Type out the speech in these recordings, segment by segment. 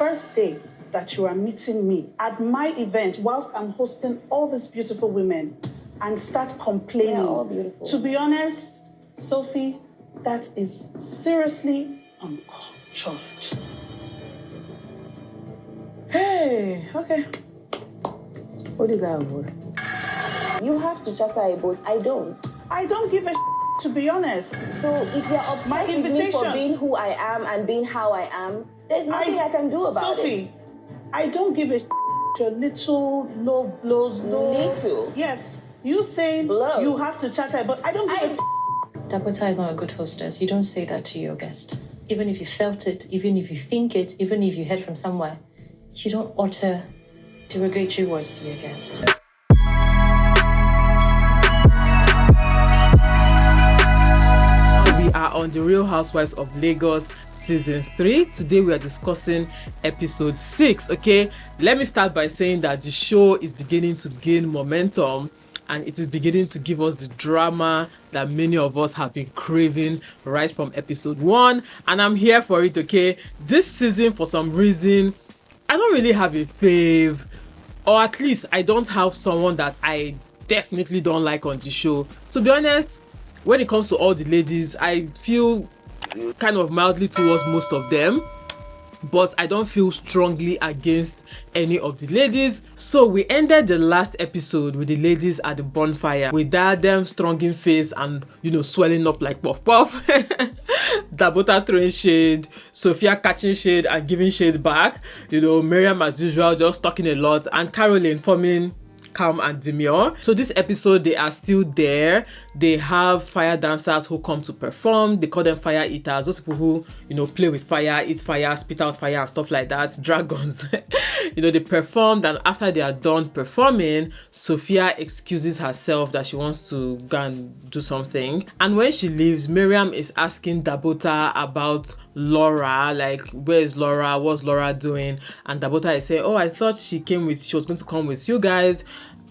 first day that you are meeting me at my event whilst I'm hosting all these beautiful women and start complaining. They're all beautiful. To be honest, Sophie, that is seriously uncultured. Hey, okay. What is that word? You have to chatter a boat. I don't. I don't give a to be honest. So if you're upset with me for being who I am and being how I am, there's nothing I can do about Sophie, I don't give a your little low blows. Little? Yes. You saying blow. You have to chatter, but I don't give a Dabota is not a good hostess. You don't say that to your guest. Even if you felt it, even if you think it, even if you heard from somewhere, you don't utter derogatory words to your guest. We are on the Real Housewives of Lagos season 3. Today we are discussing episode 6. Okay, let me start by saying that the show is beginning to gain momentum and it is beginning to give us the drama that many of us have been craving right from episode 1, and I'm here for it. Okay, this season, for some reason, I don't really have a fave, or at least I don't have someone that I definitely don't like on the show. To be honest, when it comes to all the ladies, I feel kind of mildly towards most of them, but I don't feel strongly against any of the ladies. So we ended the last episode with the ladies at the bonfire with Diadem strong in face and, you know, swelling up like puff puff. Dabota throwing shade, Sophia catching shade and giving shade back, you know, Miriam as usual just talking a lot, and Caroline forming calm and demure. So this episode, they are still there. They have fire dancers who come to perform. They call them fire eaters, those people who, you know, play with fire, eat fire, spit out fire and stuff like that, dragons. You know, they performed, and after they are done performing, Sophia excuses herself that she wants to go and do something, and when she leaves, Miriam is asking Dabota about Laura, like, where is Laura, what's Laura doing? And Dabota is saying, oh, I thought she was going to come with you guys.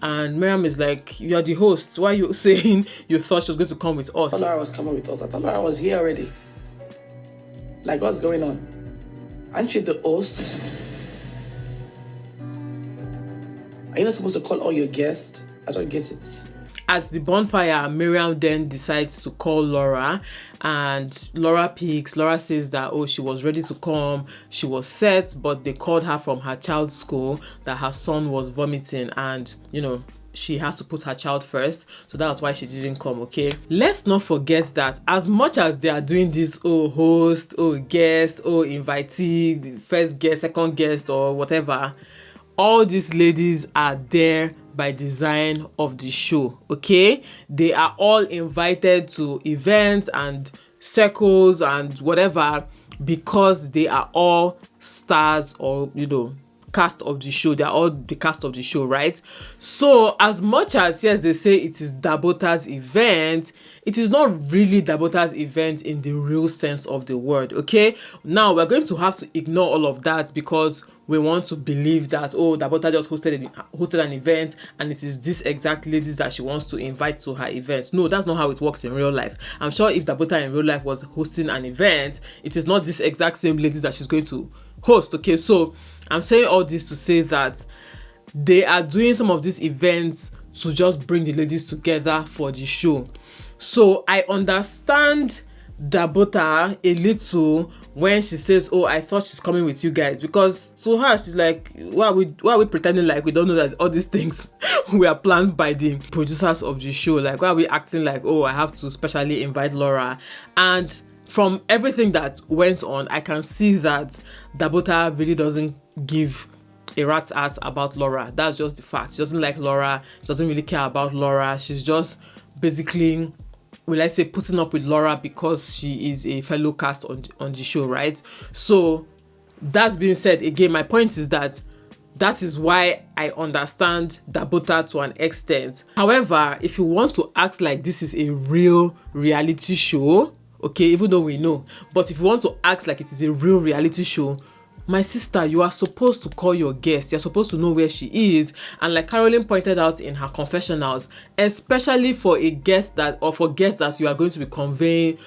And Miriam is like, you are the host, why are you saying you thought she was going to come with us? I thought Laura was coming with us. I thought Laura was here already. Like, what's going on? Aren't you the host? Are you not supposed to call all your guests? I don't get it. At the bonfire, Miriam then decides to call Laura, and Laura picks. Laura says that, oh, she was ready to come, she was set, but they called her from her child's school that her son was vomiting, and, you know, she has to put her child first, so that's why she didn't come. Okay, let's not forget that as much as they are doing this, oh, host, oh, guest, oh, invitee, first guest, second guest, or whatever, all these ladies are there by design of the show. Okay, they are all invited to events and circles and whatever because they are all stars, or, you know, cast of the show. They're all the cast of the show, right? So as much as, yes, they say it is Dabota's event, it is not really Dabota's event in the real sense of the word. Okay, now we're going to have to ignore all of that because we want to believe that, oh, Dabota just hosted an event and it is this exact ladies that she wants to invite to her events. No, that's not how it works in real life. I'm sure if Dabota in real life was hosting an event, it is not this exact same ladies that she's going to host. Okay, so I'm saying all this to say that they are doing some of these events to just bring the ladies together for the show. So I understand Dabota a little when she says, oh, I thought she's coming with you guys, because to her she's like, why are we pretending like we don't know that all these things were planned by the producers of the show? Like, why are we acting like, oh, I have to specially invite Laura? And from everything that went on, I can see that Dabota really doesn't give a rat's ass about Laura. That's just the fact. She doesn't like Laura. She doesn't really care about Laura. She's just basically, will I say, putting up with Laura because she is a fellow cast on the show, right? So that's being said, again, my point is that is why I understand Dabota to an extent. However, if you want to act like this is a real reality show, okay, even though we know, but if you want to act like it is a real reality show, my sister, you are supposed to call your guest. You're supposed to know where she is. And like Caroline pointed out in her confessionals, especially for a guest that, or for guests that you are going to be conveying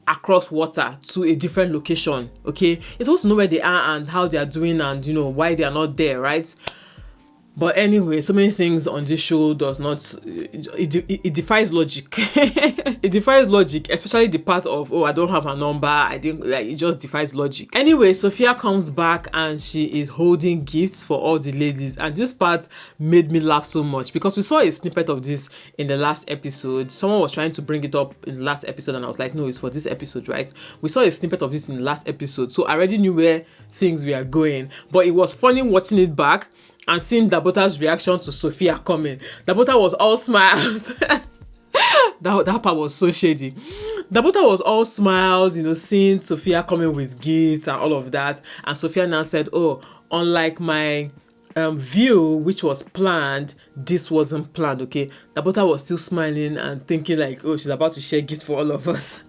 across water to a different location, okay? You're supposed to know where they are and how they are doing and, you know, why they are not there, right? But anyway, so many things on this show does not, it defies logic. It defies logic, especially the part of, oh, I don't have a number. I didn't, like, it just defies logic. Anyway, Sophia comes back and she is holding gifts for all the ladies. And this part made me laugh so much because we saw a snippet of this in the last episode. Someone was trying to bring it up in the last episode and I was like, no, it's for this episode, right? We saw a snippet of this in the last episode. So I already knew where things were going. But it was funny watching it back and seeing Dabota's reaction to Sophia coming. Dabota was all smiles. that part was so shady. Dabota was all smiles, you know, seeing Sophia coming with gifts and all of that. And Sophia now said, oh, unlike my view, which was planned, this wasn't planned, okay? Dabota was still smiling and thinking like, oh, she's about to share gifts for all of us.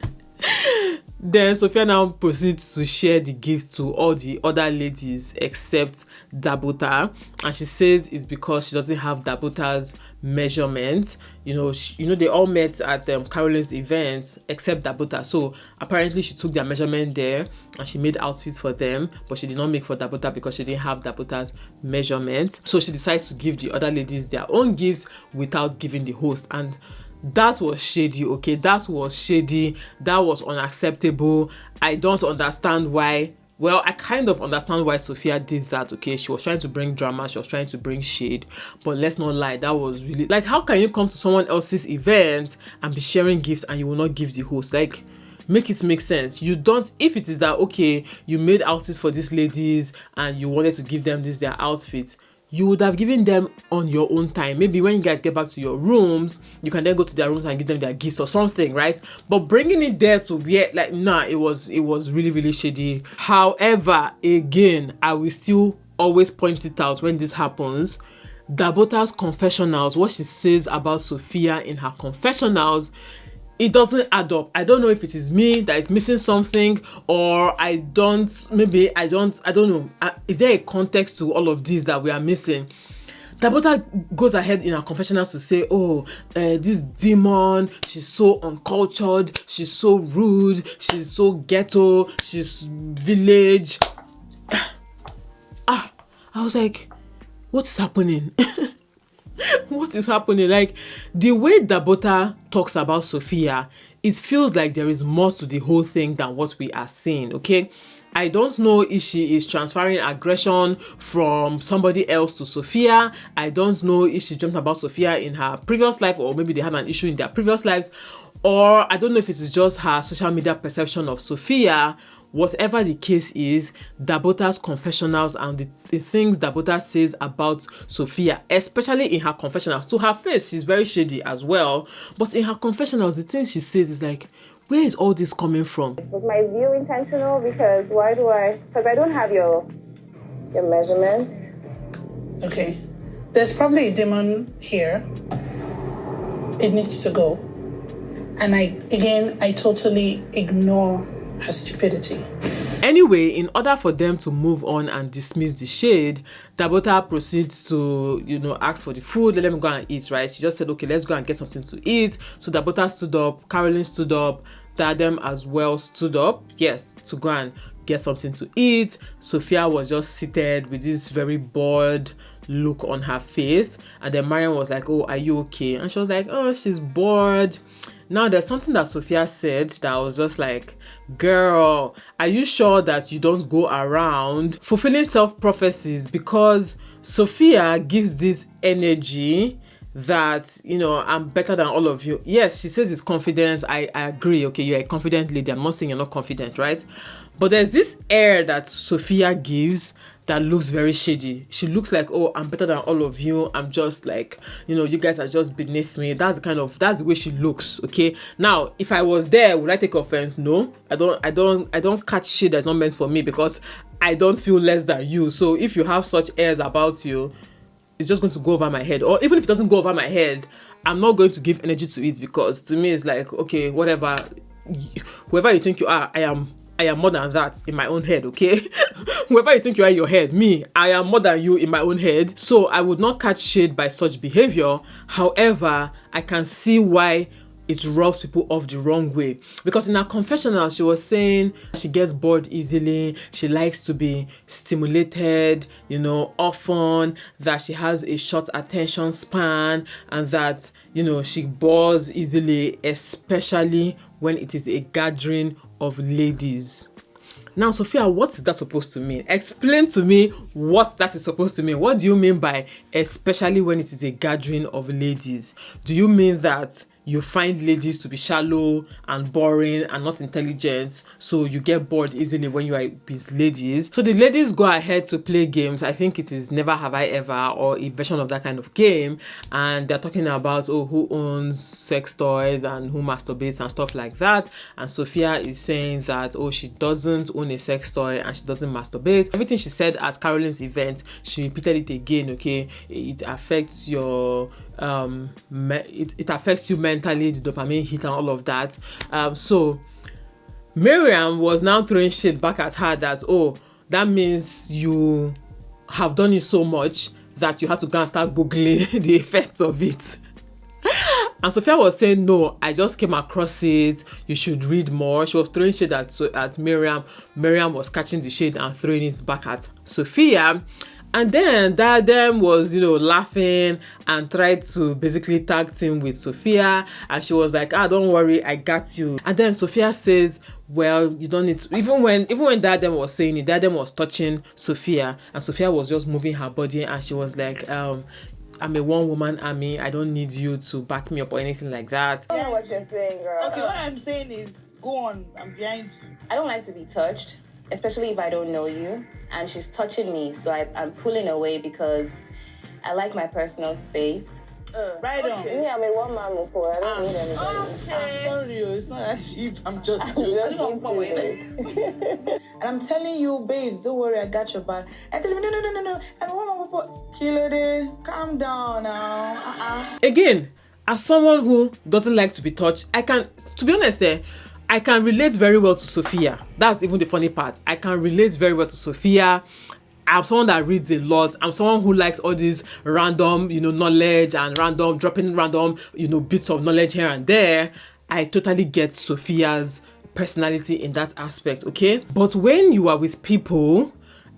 Then Sophia now proceeds to share the gifts to all the other ladies except Dabota, and she says it's because she doesn't have Dabota's measurement. You know, they all met at Caroline's event except Dabota. So apparently she took their measurement there and she made outfits for them, but she did not make for Dabota because she didn't have Dabota's measurement. So she decides to give the other ladies their own gifts without giving the host, and that was shady, okay? That was shady. That was unacceptable. I don't understand why. Well, I kind of understand why Sophia did that, okay? She was trying to bring drama. She was trying to bring shade. But let's not lie. That was really... Like, how can you come to someone else's event and be sharing gifts and you will not give the host? Like, make it make sense. You don't... If it is that, okay, you made outfits for these ladies and you wanted to give them their outfits, you would have given them on your own time. Maybe when you guys get back to your rooms, you can then go to their rooms and give them their gifts or something, right? But bringing it there to where, like, nah, it was really, really shady. However, again, I will still always point it out when this happens. Dabota's confessionals, what she says about Sophia in her confessionals, it doesn't add up. I don't know if it is me that is missing something, or I don't know. Is there a context to all of this that we are missing? Dabota goes ahead in her confessionals to say, oh, this demon, she's so uncultured, she's so rude, she's so ghetto, she's village. I was like, what is happening? What is happening? Like, the way Dabota talks about Sophia, it feels like there is more to the whole thing than what we are seeing, okay? I don't know if she is transferring aggression from somebody else to Sophia. I don't know if she dreamt about Sophia in her previous life, or maybe they had an issue in their previous lives, or I don't know if it is just her social media perception of Sophia. Whatever the case is, Dabota's confessionals and the things Dabota says about Sophia, especially in her confessionals, to her face, she's very shady as well. But in her confessionals, the things she says is like, where is all this coming from? Was my view intentional? Because I don't have your measurements. Okay. There's probably a demon here. It needs to go. And I totally ignore her stupidity. Anyway, in order for them to move on and dismiss the shade, Dabota proceeds to, ask for the food. Let them go and eat, right? She just said, okay, let's go and get something to eat. So Dabota stood up, Caroline stood up, Diiadem as well stood up, yes, to go and get something to eat. Sophia was just seated with this very bored look on her face. And then Mariam was like, oh, are you okay? And she was like, oh, she's bored. Now, there's something that Sophia said that was just like, girl, are you sure that you don't go around fulfilling self-prophecies? Because Sophia gives this energy that, I'm better than all of you. Yes, she says it's confidence. I agree. Okay, you're a confident lady. I'm not saying you're not confident, right? But there's this air that Sophia gives that looks very shady. She looks like, oh, I'm better than all of you. I'm just like, you guys are just beneath me. That's the way she looks. Okay. Now, if I was there, would I take offense? No, I don't catch shit that's not meant for me because I don't feel less than you. So if you have such airs about you, it's just going to go over my head. Or even if it doesn't go over my head, I'm not going to give energy to it, because to me it's like, okay, whatever, whoever you think you are, I am more than that in my own head, okay? Whoever you think you are in your head, me, I am more than you in my own head. So I would not catch shade by such behavior. However, I can see why it rubs people off the wrong way. Because in her confessional, she was saying she gets bored easily, she likes to be stimulated, you know, often, that she has a short attention span, and that, you know, she bores easily, especially when it is a gathering of ladies. Now, Sophia, what is that supposed to mean? Explain to me what that is supposed to mean. What do you mean by especially when it is a gathering of ladies? Do you mean that you find ladies to be shallow and boring and not intelligent, so you get bored easily when you are with ladies? So the ladies go ahead to play games. I think it is Never Have I Ever, or a version of that kind of game, and they're talking about who owns sex toys and who masturbates and stuff like that. And Sophia is saying that she doesn't own a sex toy and she doesn't masturbate. Everything she said at Caroline's event, she repeated it again. Okay, it affects your it affects you mentally, the dopamine hit and all of that. So Miriam was now throwing shit back at her that that means you have done it so much that you had to go and start googling the effects of it. And Sophia was saying, no, I just came across it, you should read more. She was throwing shade at Miriam. Miriam was catching the shade and throwing it back at Sophia. And then Diiadem was, laughing and tried to basically tag team with Sophia. And she was like, don't worry, I got you. And then Sophia says, well, you don't need to. Even when Diiadem was saying it, Diiadem was touching Sophia. And Sophia was just moving her body. And she was like, I'm a one-woman army. I don't need you to back me up or anything like that. I don't know what you're saying, girl. Okay, what I'm saying is, go on. I'm behind you. I don't like to be touched, especially if I don't know you. And she's touching me, so I'm pulling away because I like my personal space. Right on. Me, I'm a one-man before. I don't need anybody. Okay. Sorry, it's not that cheap. I'm just And I'm telling you, babes, don't worry, I got your back. And tell me, no. I'm a woman before. Kilo, calm down now. Again, as someone who doesn't like to be touched, I can relate very well to Sophia. That's even the funny part. I can relate very well to Sophia. I'm someone that reads a lot. I'm someone who likes all these random, knowledge and dropping random, bits of knowledge here and there. I totally get Sophia's personality in that aspect, okay? But when you are with people,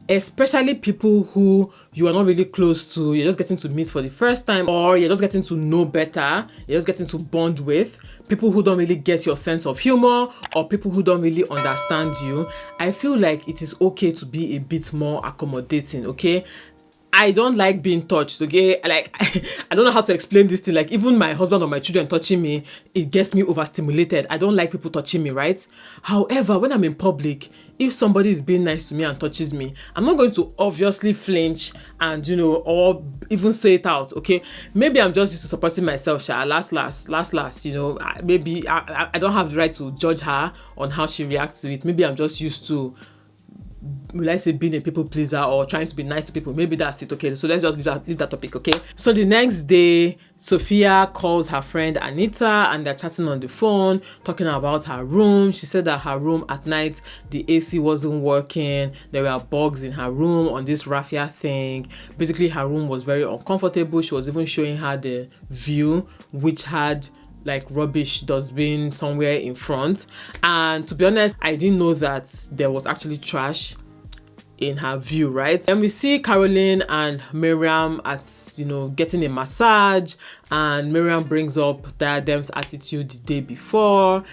especially people who you are not really close to, you're just getting to meet for the first time, or you're just getting to know better, you're just getting to bond with, people who don't really get your sense of humor, or people who don't really understand you, I feel like it is okay to be a bit more accommodating, okay? I don't like being touched, okay? Like, I don't know how to explain this thing. Like, even my husband or my children touching me, it gets me overstimulated. I don't like people touching me, right? However, when I'm in public, if somebody is being nice to me and touches me, I'm not going to obviously flinch and, or even say it out, okay? Maybe I'm just used to supporting myself, last, maybe I don't have the right to judge her on how she reacts to it. Maybe I'm just used to, let's say, being a people pleaser or trying to be nice to people. Maybe that's it, okay? So let's just leave that topic, okay? So the next day, Sophia calls her friend Anita and they're chatting on the phone, talking about her room. She said that her room at night, the AC wasn't working. There were bugs in her room on this raffia thing. Basically, her room was very uncomfortable. She was even showing her the view, which had like rubbish dustbin somewhere in front. And to be honest, I didn't know that there was actually trash in her view, right? And we see Caroline and Miriam at, getting a massage, and Miriam brings up Diadem's attitude the day before.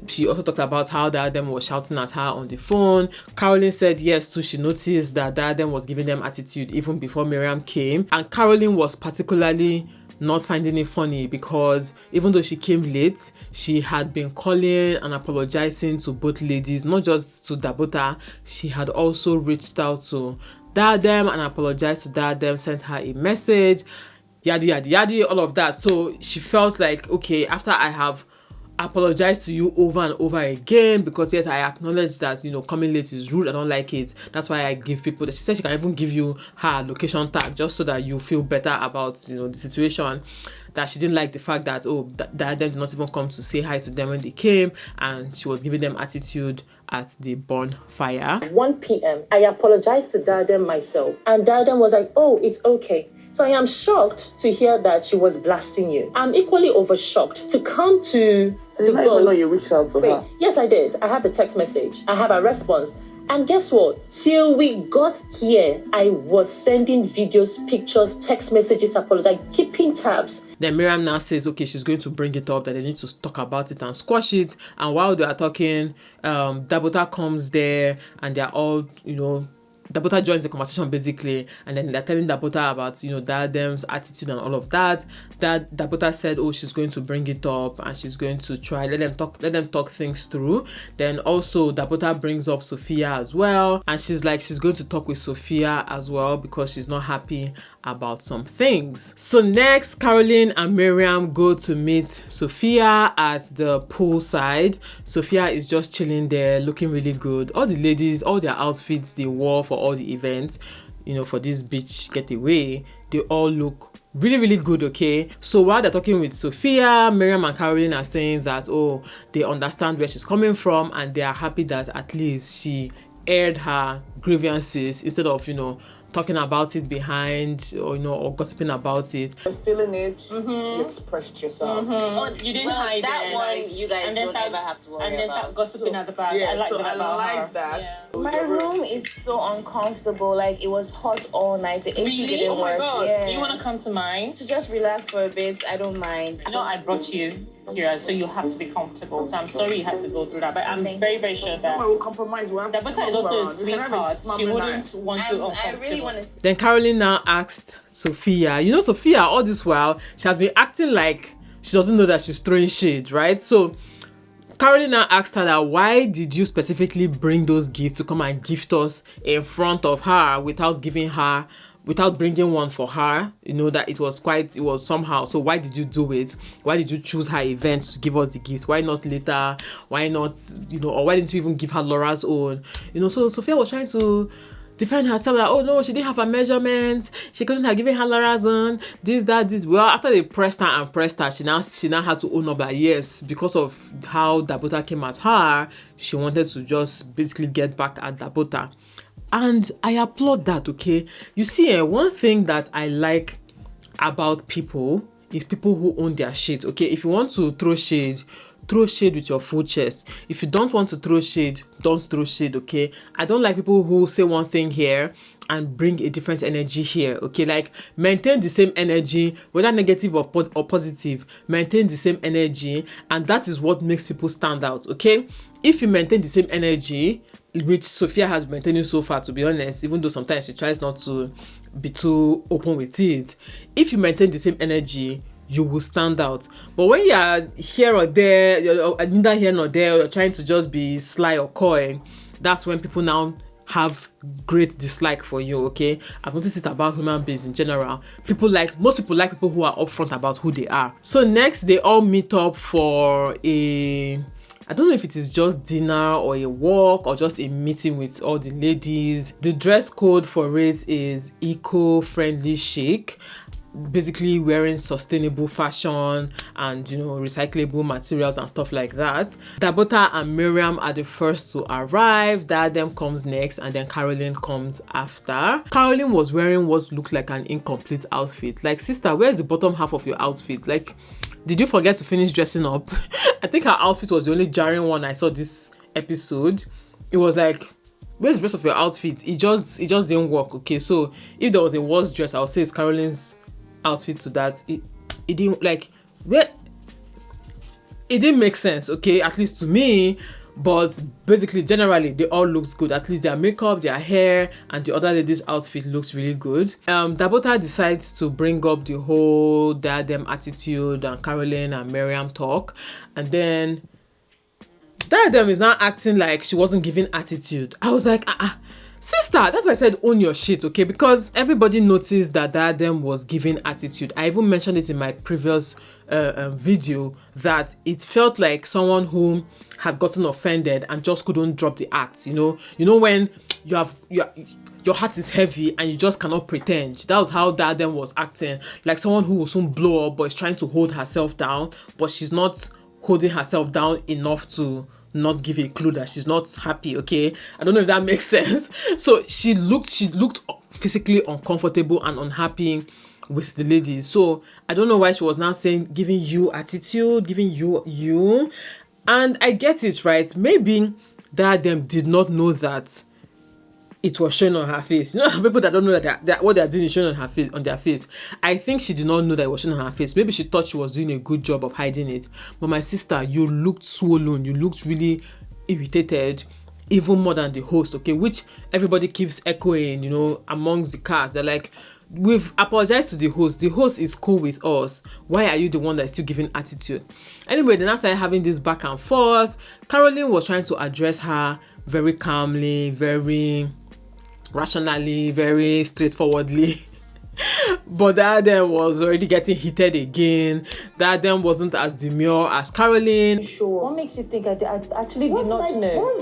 She also talked about how Diadem was shouting at her on the phone. Caroline said yes too. She noticed that Diadem was giving them attitude even before Miriam came. And Caroline was particularly not finding it funny because even though she came late, she had been calling and apologizing to both ladies, not just to Dabota. She had also reached out to Diadem and apologized to Diadem, sent her a message, yada, all of that. So she felt like, okay, after I have apologize to you over and over again, because yes, I acknowledge that coming late is rude. I don't like it. That's why I give people. She said she can even give you her location tag just so that you feel better about the situation. That she didn't like the fact that Diadem did not even come to say hi to them when they came, and she was giving them attitude at the bonfire. 1 p.m. I apologized to Diadem myself, and Diadem was like, "Oh, it's okay." So I am shocked to hear that she was blasting you. I'm equally over-shocked to come to I the did not even know boat. you reached out to her. Yes, I did. I have the text message. I have a response. And guess what? Till we got here, I was sending videos, pictures, text messages, apologizing, keeping tabs. Then Miriam now says, okay, she's going to bring it up, that they need to talk about it and squash it. And while they are talking, Dabota comes there and they're all, Dabota joins the conversation basically, and then they're telling Dabota about, Diadem's attitude and all of that. That Dabota said, oh, she's going to bring it up and she's going to try, let them talk things through. Then also Dabota brings up Sophia as well, and she's like, she's going to talk with Sophia as well because she's not happy about some things. So next, Caroline and Miriam go to meet Sophia at the poolside. Sophia is just chilling there, looking really good. All the ladies, all their outfits they wore for all the events, for this beach getaway, they all look really, really good, okay? So while they're talking with Sophia, Miriam and Caroline are saying that, oh, they understand where she's coming from and they are happy that at least she aired her grievances instead of, talking about it behind or gossiping about it. Feeling it, you expressed yourself. Oh, you didn't hide that it, one. You guys don't ever have to worry and then about. start gossiping at the back. Yeah, I like so that I about like her. that. Yeah. My room is so uncomfortable. Like, it was hot all night. The AC Really? didn't Oh my work. God. Yeah. Do you want to come to mine? to just relax for a bit? I don't mind. I brought you here, so you have to be comfortable. So I'm sorry you had to go through that, but I'm very, very sure that We'll compromise. Dabota is also a sweetheart. She wouldn't want you I uncomfortable. really want to. Then Caroline now asked Sophia, Sophia, all this while, she has been acting like she doesn't know that she's throwing shade, right? So Caroline now asked her that, why did you specifically bring those gifts to come and gift us in front of her without bringing one for her? That it was somehow. So why did you do it? Why did you choose her event to give us the gift? Why not later? Why not, or why didn't you even give her Laura's own? So Sophia was trying to defend herself that, oh no, she didn't have a measurement, she couldn't have given her Laura's own, this. Well, after they pressed her, she now had to own up that yes, because of how Dabota came at her, she wanted to just basically get back at Dabota. And I applaud that, okay? You see, one thing that I like about people is people who own their shit, okay? If you want to throw shade with your full chest. If you don't want to throw shade, don't throw shade, okay? I don't like people who say one thing here and bring a different energy here, okay? Like, maintain the same energy, whether negative or positive, maintain the same energy, and that is what makes people stand out, okay? If you maintain the same energy, which Sophia has been maintaining so far, to be honest, even though sometimes she tries not to be too open with it, if you maintain the same energy, you will stand out. But when you are here or there, you're neither here nor there, you're trying to just be sly or coy, that's when people now have great dislike for you, okay? I've noticed it about human beings in general. Most people like people who are upfront about who they are. So next, they all meet up for I don't know if it is just dinner or a walk or just a meeting with all the ladies. The dress code for it is eco-friendly chic, basically wearing sustainable fashion and recyclable materials and stuff like that. Dabota and Miriam are the first to arrive. Diadem comes next, and then Caroline comes after. Caroline was wearing what looked like an incomplete outfit. Like, sister, where's the bottom half of your outfit? Like, did you forget to finish dressing up? I think her outfit was the only jarring one I saw this episode. It was like, where's the rest of your outfit? It just didn't work, okay? So if there was a worse dress, I would say it's Caroline's outfit to that. It didn't, like, where it didn't make sense, okay, at least to me. But basically, generally, they all looks good. At least their makeup, their hair, and the other lady's outfit looks really good. Dabota decides to bring up the whole Diadem attitude and Caroline and Miriam talk, and then Diadem is now acting like she wasn't giving attitude. I was like, sister, that's why I said own your shit, okay? Because everybody noticed that Diadem was giving attitude. I even mentioned it in my previous video that it felt like someone who had gotten offended and just couldn't drop the act, when your heart is heavy and you just cannot pretend. That was how Diadem was acting, like someone who will soon blow up but is trying to hold herself down, but she's not holding herself down enough to not give a clue that she's not happy, okay? I don't know if that makes sense. So she looked physically uncomfortable and unhappy with the ladies. So I don't know why she was now saying giving you attitude, giving you. And I get it, right? Maybe Diadem did not know that it was showing on her face. You know, people that don't know that what they're doing is showing on her face, on their face. I think she did not know that it was showing on her face. Maybe she thought she was doing a good job of hiding it. But my sister, you looked swollen. You looked really irritated, even more than the host, okay? Which everybody keeps echoing, you know, amongst the cast. They're like, we've apologized to the host. The host is cool with us. Why are you the one that's still giving attitude? Anyway, then after having this back and forth, Caroline was trying to address her very calmly, very rationally, very straightforwardly. But Diadem was already getting heated again. Diadem wasn't as demure as Caroline. Sure. What makes you think I actually did not know?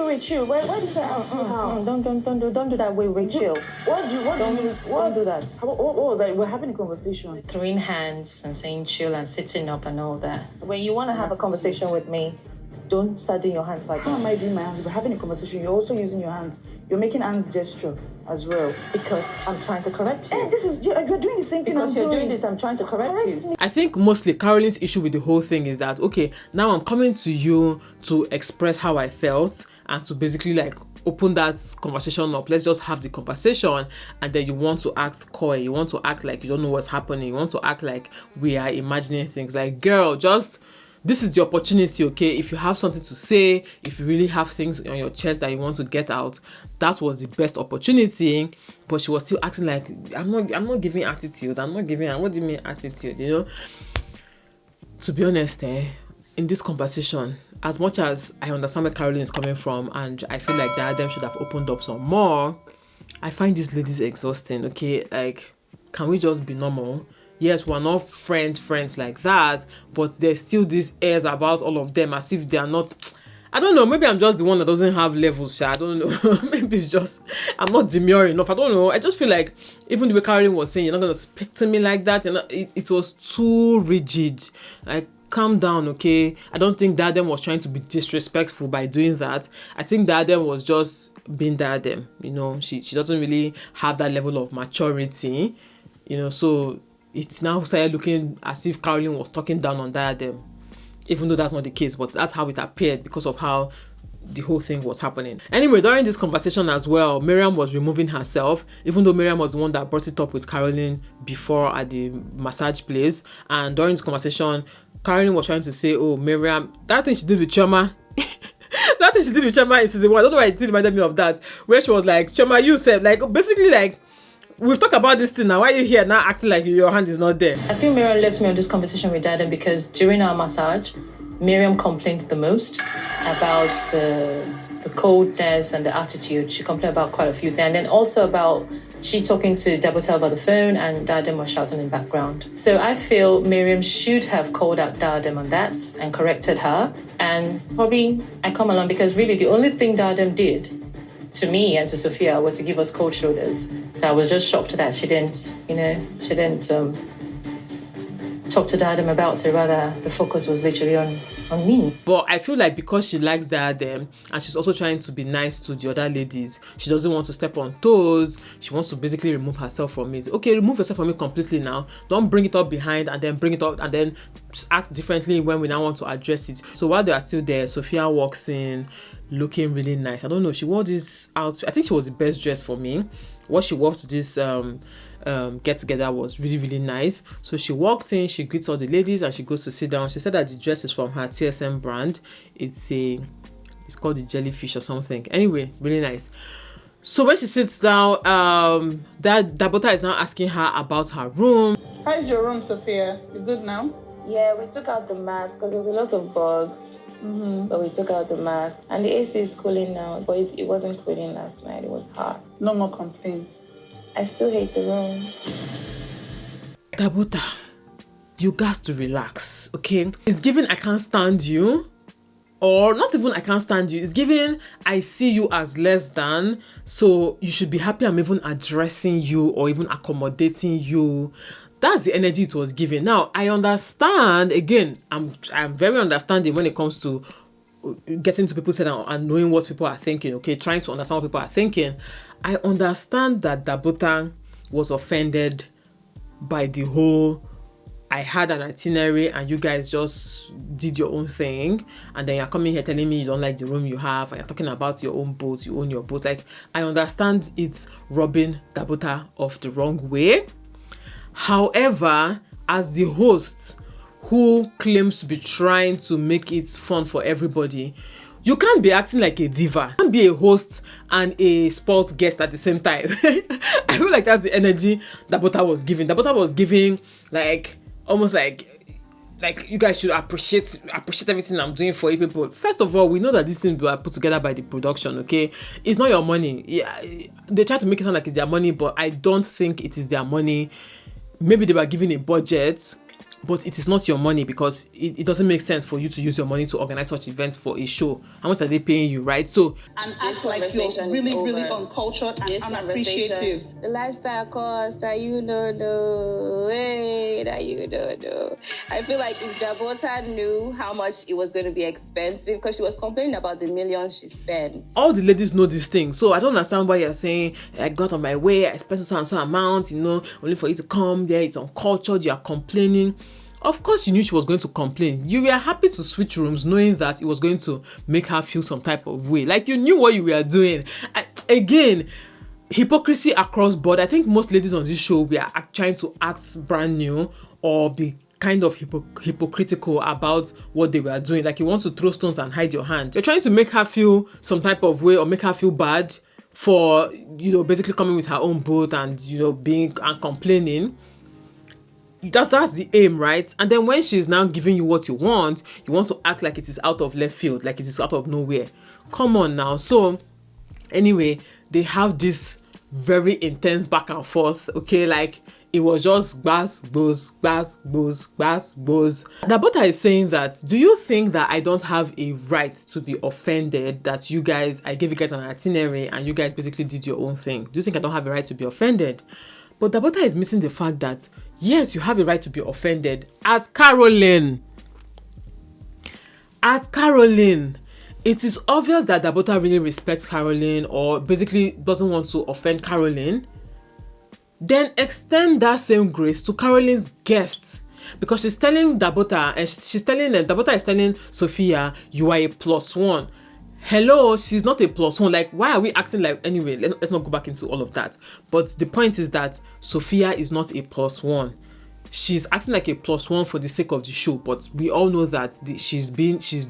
Wait, chill. Why did you ask me how? Don't do that. Wait, chill. Don't do that. What was that? We're having a conversation. Throwing hands and saying chill and sitting up and all that. When you want to have a conversation with me, don't start doing your hands like How that. am I doing my hands? We're having a conversation. You're also using your hands. You're making hands gesture as well. Because I'm trying to correct you. You're doing the same thing. Because you're doing this, I'm trying to correct you. I think mostly Caroline's issue with the whole thing is that, okay, now I'm coming to you to express how I felt and to basically like open that conversation up. Let's just have the conversation, and then you want to act coy. You want to act like you don't know what's happening. You want to act like we are imagining things. Like, girl, just... this is the opportunity, okay? If you have something to say, if you really have things on your chest that you want to get out, that was the best opportunity. But she was still acting like, I'm not giving attitude. What do you mean attitude, you know? To be honest, in this conversation, as much as I understand where Caroline is coming from, and I feel like Diadem should have opened up some more, I find these ladies exhausting, okay? Like, can we just be normal? Yes, we're not friends like that, but there's still these airs about all of them as if they are not... I don't know, maybe I'm just the one that doesn't have levels, I don't know. Maybe it's just, I'm not demure enough, I don't know. I just feel like, even the way Caroline was saying, you're not going to speak to me like that, it was too rigid. Like, calm down, okay? I don't think Diadem was trying to be disrespectful by doing that. I think Diadem was just being Diadem, you know. She doesn't really have that level of maturity, you know, so... it's now started looking as if Caroline was talking down on Diadem, even though that's not the case, but that's how it appeared because of how the whole thing was happening. Anyway, during this conversation as well, Miriam was removing herself, even though Miriam was the one that brought it up with Caroline before at the massage place. And during this conversation, Caroline was trying to say, oh, Miriam, that thing she did with Chioma, that thing she did with Chioma in season 1, I don't know why it reminded me of that, where she was like, Chioma, you said, like, basically like, we've talked about this thing now. Why are you here now acting like your hand is not there? I think Miriam left me on this conversation with Diadem because during our massage, Miriam complained the most about the coldness and the attitude. She complained about quite a few things. And then also about she talking to Dabota over the phone and Diadem was shouting in the background. So I feel Miriam should have called out Diadem on that and corrected her. And probably I come along because really the only thing Diadem did to me and to Sophia was to give us cold shoulders. I was just shocked that she didn't talk to Diadem about it. Rather, the focus was literally on me. But I feel like because she likes Diadem and she's also trying to be nice to the other ladies, she doesn't want to step on toes. She wants to basically remove herself from it. Okay, remove yourself from it completely now. Don't bring it up behind and then bring it up and then just act differently when we now want to address it. So while they are still there, Sophia walks in looking really nice. I don't know, she wore this outfit. I think she was the best dress for me. What she wore to this get together was really, really nice. So she walked in, she greets all the ladies and she goes to sit down. She said that the dress is from her TSM brand. It's called the Jellyfish or something. Anyway, really nice. So when she sits down, that Dabota is now asking her about her room. How's your room, Sophia? You good now? Yeah, we took out the mat because there was a lot of bugs. But we took out the mat. And the AC is cooling now, but it wasn't cooling last night. It was hot. No more complaints. I still hate the room. Dabota, you got to relax, okay? It's given I can't stand you, or not even I can't stand you. It's given I see you as less than, so you should be happy I'm even addressing you or even accommodating you. That's the energy it was given. Now, I understand, again, I'm very understanding when it comes to getting to people's head and knowing what people are thinking, okay? Trying to understand what people are thinking. I understand that Dabota was offended by the whole I had an itinerary and you guys just did your own thing, and then you're coming here telling me you don't like the room you have, and you're talking about your own boat, you own your boat. Like, I understand it's rubbing Dabota off the wrong way. However, as the host who claims to be trying to make it fun for everybody, you can't be acting like a diva. You can't be a host and a sports guest at the same time. I feel like that's the energy Dabota was giving. Dabota was giving like almost like you guys should appreciate everything I'm doing for you people. First of all, we know that these things were put together by the production, okay? It's not your money. Yeah, they try to make it sound like it's their money, but I don't think it is their money. Maybe they were given a budget, but it is not your money, because it doesn't make sense for you to use your money to organize such events for a show. How much are they paying you, right? So, and act like you're really uncultured and unappreciative. The lifestyle cost that you don't know, that you don't know. I feel like if Dabota knew how much it was going to be expensive, because she was complaining about the millions she spent. All the ladies know this thing, so I don't understand why you're saying I got on my way, I spent so and so amount, only for you to come there. It's uncultured. You are complaining. Of course you knew she was going to complain. You were happy to switch rooms knowing that it was going to make her feel some type of way. Like, you knew what you were doing. Again, hypocrisy across board. I think most ladies on this show, we are trying to act brand new or be kind of hypocritical about what they were doing. Like, you want to throw stones and hide your hand. You're trying to make her feel some type of way or make her feel bad for, basically coming with her own boat and, being and complaining. That's the aim, right? And then when she's now giving you what you want to act like it is out of left field, like it is out of nowhere. Come on now. So anyway, they have this very intense back and forth, okay? Like, it was just bass, buzz. Dabota is saying that, do you think that I don't have a right to be offended that I gave you guys an itinerary and you guys basically did your own thing? Do you think I don't have a right to be offended? But Dabota is missing the fact that, yes, you have a right to be offended. At Caroline, it is obvious that Dabota really respects Caroline, or basically doesn't want to offend Caroline. Then extend that same grace to Caroline's guests. Because she's telling Dabota, and Dabota is telling Sophia, you are a +1. Hello, she's not a +1. Like, why are we acting like... Anyway, let's not go back into all of that. But the point is that Sophia is not a +1. She's acting like a +1 for the sake of the show, but we all know that she's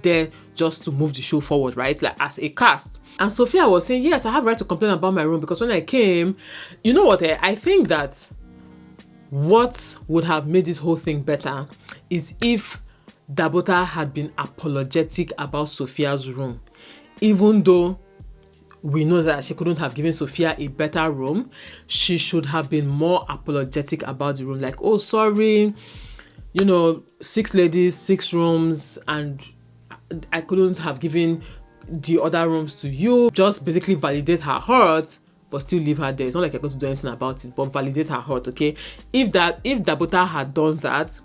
there just to move the show forward, right? Like, as a cast. And Sophia was saying, yes, I have right to complain about my room, because when I came, you know what, I think that what would have made this whole thing better is if Dabota had been apologetic about Sophia's room. Even though we know that she couldn't have given Sophia a better room, she should have been more apologetic about the room. Like, oh, sorry, 6 ladies, 6 rooms, and I couldn't have given the other rooms to you. Just basically validate her hurt, but still leave her there. It's not like you're going to do anything about it, but validate her hurt, okay? If Dabota had done that,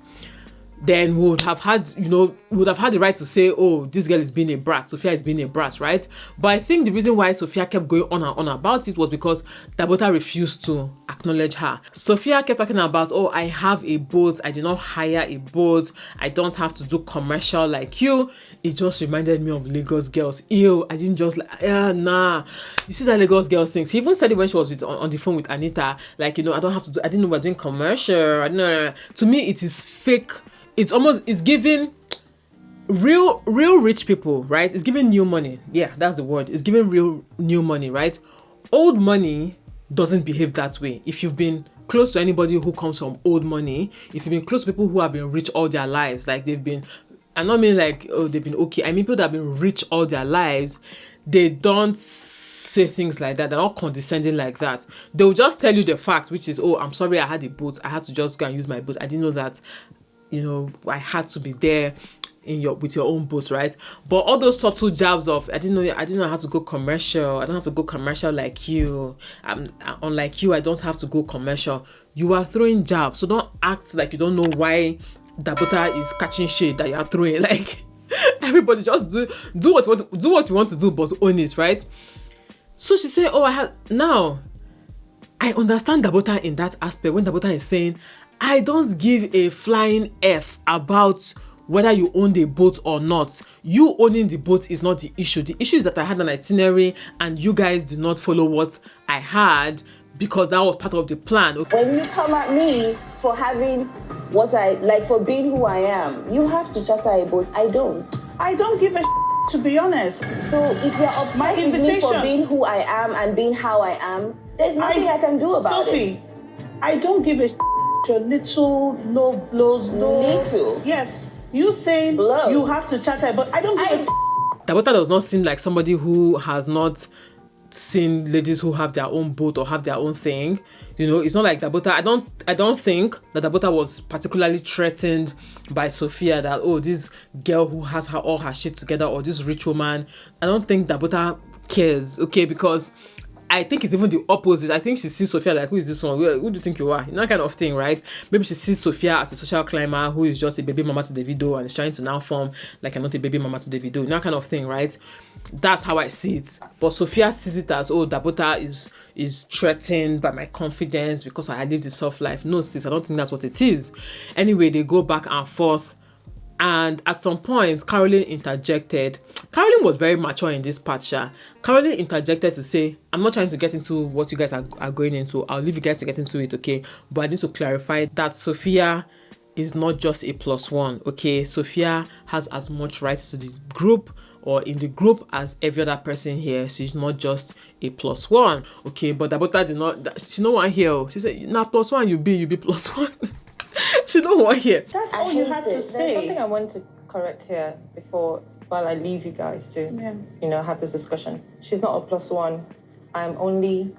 then we would have had the right to say, oh, this girl is being a brat, Sophia is being a brat, right? But I think the reason why Sophia kept going on and on about it was because Dabota refused to acknowledge her. Sophia kept talking about, oh, I have a boat, I did not hire a boat, I don't have to do commercial like you. It just reminded me of Lagos girls. Ew, I didn't just nah. You see that Lagos girl thing? She even said it when she was on the phone with Anita, like, I don't have to do, I didn't know we're doing commercial. To me, it is fake. It's giving real rich people, right? It's giving new money. Yeah, that's the word. It's giving real new money, right? Old money doesn't behave that way. If you've been close to anybody who comes from old money, if you've been close to people who have been rich all their lives, like they've been, I don't mean like, oh, they've been okay. I mean people that have been rich all their lives, they don't say things like that. They're not condescending like that. They'll just tell you the facts, which is, oh, I'm sorry, I had a boat. I had to just go and use my boat. I didn't know that. I had to be there with your own boat, right? But all those subtle jabs of I didn't know how to go commercial. I don't have to go commercial like you. Unlike you, I don't have to go commercial. You are throwing jabs, so don't act like you don't know why Dabota is catching shade that you are throwing. Like, everybody just do what you want to do, but own it, right? So she said, oh, now I understand Dabota in that aspect when Dabota is saying, I don't give a flying F about whether you own the boat or not. You owning the boat is not the issue. The issue is that I had an itinerary and you guys did not follow what I had, because that was part of the plan. Okay? When you come at me for having what I like, for being who I am, you have to charter a boat. I don't. I don't give a to be honest. So if you're upset My with me invitation- for being who I am and being how I am, there's nothing I can do about Sophie, I don't give a your little low blows. Little? Yes. You saying Blow. you have to charter, but I don't give a Dabota does not seem like somebody who has not seen ladies who have their own boat or have their own thing. You know, it's not like Dabota. I don't think that Dabota was particularly threatened by Sophia that, oh, this girl who has all her shit together, or this rich woman. I don't think Dabota cares, okay, because I think it's even the opposite. I think she sees Sophia like, who is this one? Who do you think you are? That kind of thing, right? Maybe she sees Sophia as a social climber who is just a baby mama to Davido and is trying to now form like I'm not a baby mama to Davido. That kind of thing, right? That's how I see it. But Sophia sees it as, oh, Dabota is threatened by my confidence because I lived a soft life. No, sis, I don't think that's what it is. Anyway, they go back and forth. And at some point, Caroline interjected. Caroline was very mature in this part, Sha. Caroline interjected to say, I'm not trying to get into what you guys are going into. I'll leave you guys to get into it, okay? But I need to clarify that Sophia is not just a +1, okay? Sophia has as much rights to the group or in the group as every other person here. She's not just a +1, okay? But Dabota did not, she no one here. She said, nah, +1, you be +1. She no one here. That's all you had to There's say. something I want to correct here while I leave you guys to, have this discussion. She's not a +1. I'm only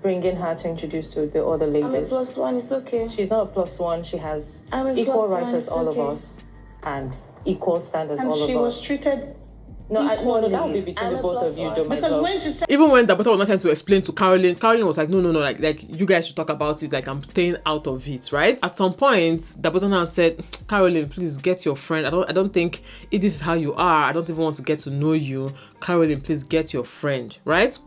bringing her to introduce to the other ladies. I'm a +1, it's okay. She's not a +1. She has I'm a equal +1, rights as it's all okay. of us and equal standards And all of us. she was treated No, that would be equally. between I'm the a both of you, +1. though, my because love. when she said Even when Dabota was not trying to explain to Caroline, Caroline was like, no, like you guys should talk about it. Like, I'm staying out of it, right? At some point, Dabota now said, Caroline, please get your friend. I don't think if this is how you are. I don't even want to get to know you. Caroline, please get your friend, right?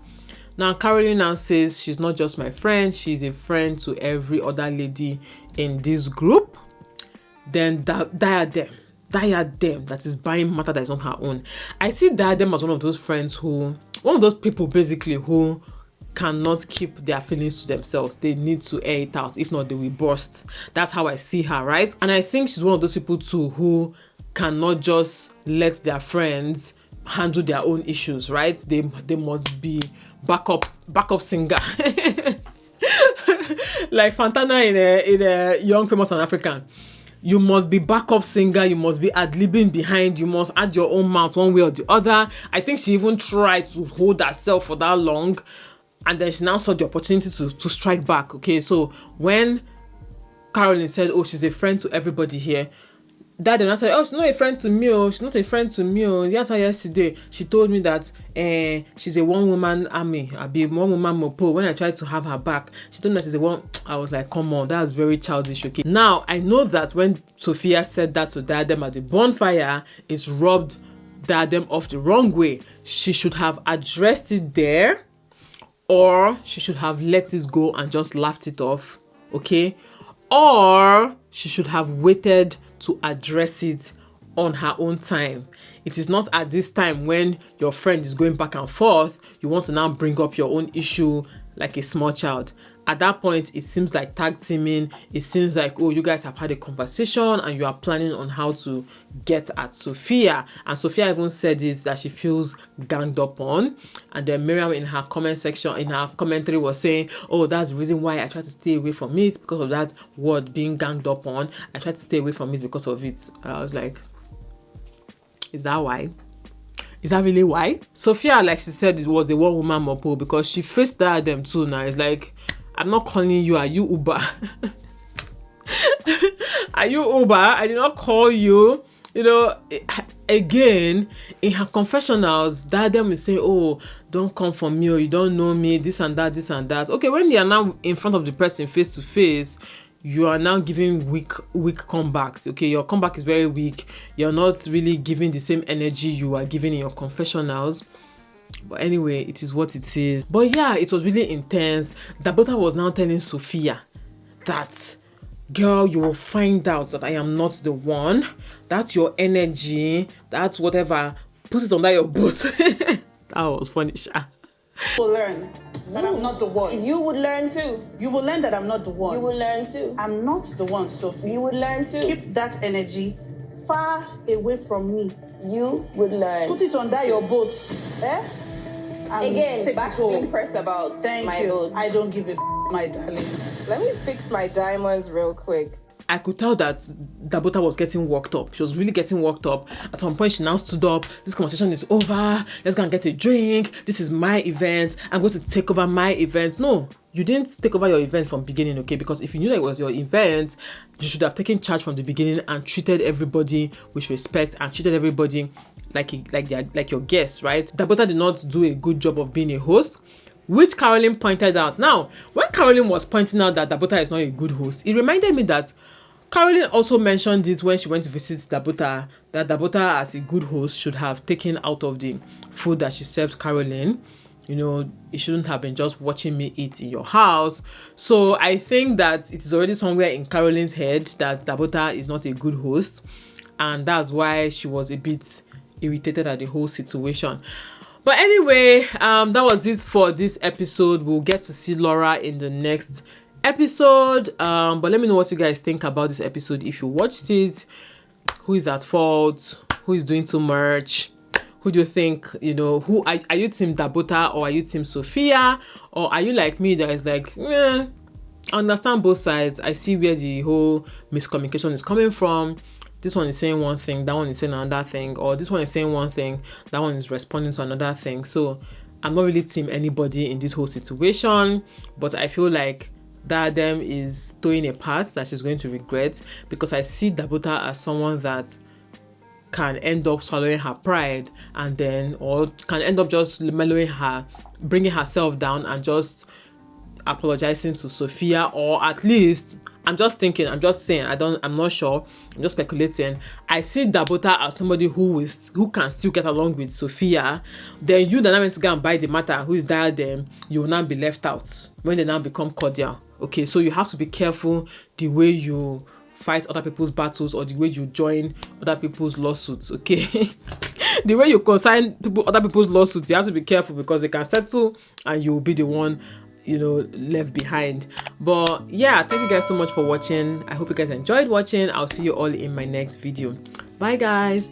Now, Caroline now says she's not just my friend. She's a friend to every other lady in this group. Then Diadem, that is buying matter that is not her own. I see Diadem as one of those people basically who cannot keep their feelings to themselves. They need to air it out. If not, they will burst. That's how I see her, right? And I think she's one of those people too who cannot just let their friends handle their own issues, right? They must be backup singer. Like Fantana in a Young, Famous and African. You must be backup singer, you must be ad-libbing behind, you must add your own mouth one way or the other. I think she even tried to hold herself for that long, and then she now saw the opportunity to strike back, okay? So when Caroline said, oh, she's a friend to everybody here, Dad and I said, oh, she's not a friend to me, oh, she's not a friend to me, oh. Yes, yesterday, she told me that she's a one-woman army, I'll be one-woman mopo. When I tried to have her back, she told me that she's a one. I was like, come on, that's very childish, okay? Now, I know that when Sophia said that to Diadem at the bonfire, it's rubbed Diadem off the wrong way. She should have addressed it there, or she should have let it go and just laughed it off, okay? Or she should have waited to address it on her own time. It is not at this time when your friend is going back and forth, you want to now bring up your own issue like a small child. At that point, it seems like tag teaming. It seems like, oh, you guys have had a conversation and you are planning on how to get at Sophia. And Sophia even said it, that she feels ganged up on. And then Miriam in her comment section, in her commentary was saying, oh, that's the reason why I try to stay away from it, because of that word being ganged up on. I try to stay away from it because of it. I was like, is that why? Is that really why? Sophia, like she said, it was a one-woman mopo because she faced Diadem too now. It's like, I'm not calling you. Are you Uber? Are you Uber? I did not call you. You know, again, in her confessionals, Diadem will say, oh, don't come for me, or you don't know me, this and that, this and that. Okay, when they are now in front of the person face to face, you are now giving weak comebacks. Okay, your comeback is very weak. You're not really giving the same energy you are giving in your confessionals. But anyway, it is what it is. But yeah, it was really intense. Dabota was now telling Sophia that girl, you will find out that I am not the one. That's your energy. That's whatever. Put it under your boot. That was funny, Sha. You will learn that I'm not the one. You would learn too. You will learn that I'm not the one. You will learn too. I'm not the one, Sophie. You would learn too. Keep that energy far away from me. You would learn. Put it under your boat. Eh? And Again, take back it home. being pressed about Thank my you. boat. I don't give a my darling. Let me fix my diamonds real quick. I could tell that Dabota was getting worked up. She was really getting worked up. At some point, she now stood up. This conversation is over. Let's go and get a drink. This is my event. I'm going to take over my event. No, you didn't take over your event from beginning, okay? Because if you knew that it was your event, you should have taken charge from the beginning and treated everybody with respect and treated everybody like your guests, right? Dabota did not do a good job of being a host, which Caroline pointed out. Now, when Caroline was pointing out that Dabota is not a good host, it reminded me that Caroline also mentioned it when she went to visit Dabota, that Dabota as a good host should have taken out of the food that she served Caroline. You know, it shouldn't have been just watching me eat in your house. So I think that it is already somewhere in Caroline's head that Dabota is not a good host. And that's why she was a bit irritated at the whole situation. But anyway, that was it for this episode. We'll get to see Laura in the next episode. But let me know what you guys think about this episode. If you watched it, who is at fault? Who is doing too much? Who do you think, who are you team Dabota or are you team Sophia? Or are you like me that is like, I understand both sides. I see where the whole miscommunication is coming from. This one is saying one thing, that one is saying another thing, or this one is saying one thing, that one is responding to another thing. So I'm not really team anybody in this whole situation, but I feel like Diiadem is throwing a part that she's going to regret, because I see Dabota as someone that can end up swallowing her pride or can end up just mellowing her, bringing herself down and just apologizing to Sophia, or at least I'm just saying, I'm not sure, I'm just speculating. I see Dabota as somebody who can still get along with Sophia. Then you that are meant to go and buy the matter, who is Diiadem, you will now be left out when they now become cordial. Okay, so you have to be careful the way you fight other people's battles or the way you join other people's lawsuits, okay? The way you consign other people's lawsuits, you have to be careful, because they can settle and you will be the one left behind. But yeah, thank you guys so much for watching. I hope you guys enjoyed watching. I'll see you all in my next video. Bye guys.